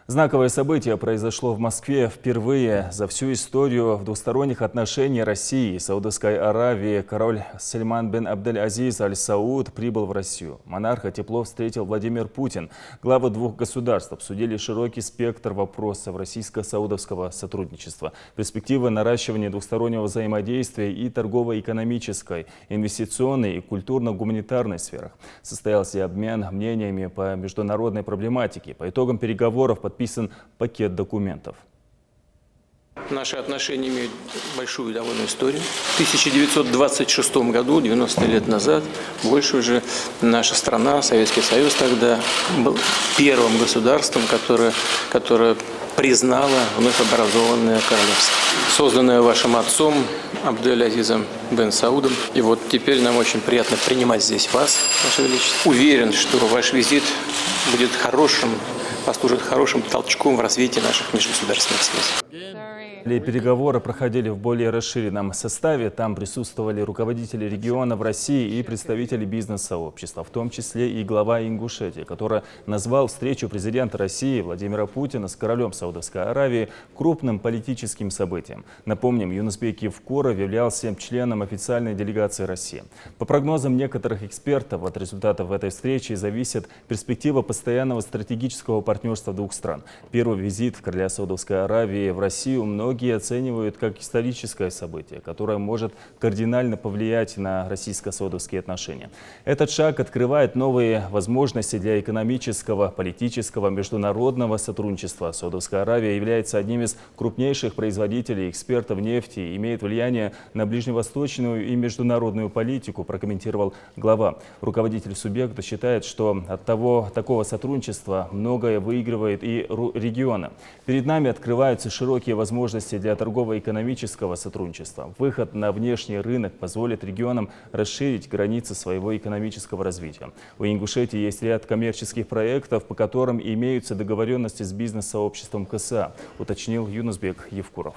Знаковое событие произошло в Москве впервые за всю историю двусторонних отношений России и Саудовской Аравии. Король Сальман бен Абдель-Азиз Аль-Сауд прибыл в Россию. Монарха тепло встретил Владимир Путин. Главы двух государств обсудили широкий спектр вопросов российско-саудовского сотрудничества, перспективы наращивания двустороннего взаимодействия и торгово-экономической, инвестиционной и культурно-гуманитарной сферах. Состоялся и обмен мнениями по международной проблематике. По итогам переговоров подписан пакет документов. Наши отношения имеют большую довольно историю. В 1926 году, 90 лет назад, больше уже наша страна, Советский Союз тогда был первым государством, которое признало вновь образованное королевство, созданное вашим отцом Абдель-Азизом бен Саудом. И вот теперь нам очень приятно принимать здесь вас, Ваше Величество. Уверен, что ваш визит будет послужит хорошим толчком в развитии наших межгосударственных связей. Переговоры проходили в более расширенном составе. Там присутствовали руководители региона в России и представители бизнес-сообщества, в том числе и глава Ингушетии, который назвал встречу президента России Владимира Путина с королем Саудовской Аравии крупным политическим событием. Напомним, Юнусбек Евкуров являлся членом официальной делегации России. По прогнозам некоторых экспертов, от результатов этой встречи зависит перспектива постоянного стратегического партнерства двух стран. Первый визит короля Саудовской Аравии в Россию многие оценивают как историческое событие, которое может кардинально повлиять на российско-саудовские отношения. Этот шаг открывает новые возможности для экономического, политического, международного сотрудничества. Саудовская Аравия является одним из крупнейших производителей и экспертов нефти и имеет влияние на ближневосточную и международную политику, прокомментировал глава. Руководитель субъекта считает, что от такого сотрудничества многое выигрывает и регион. Перед нами открываются широкие возможности для торгово-экономического сотрудничества. Выход на внешний рынок позволит регионам расширить границы своего экономического развития. У Ингушетии есть ряд коммерческих проектов, по которым имеются договоренности с бизнес-сообществом КСА, уточнил Юнусбек Евкуров.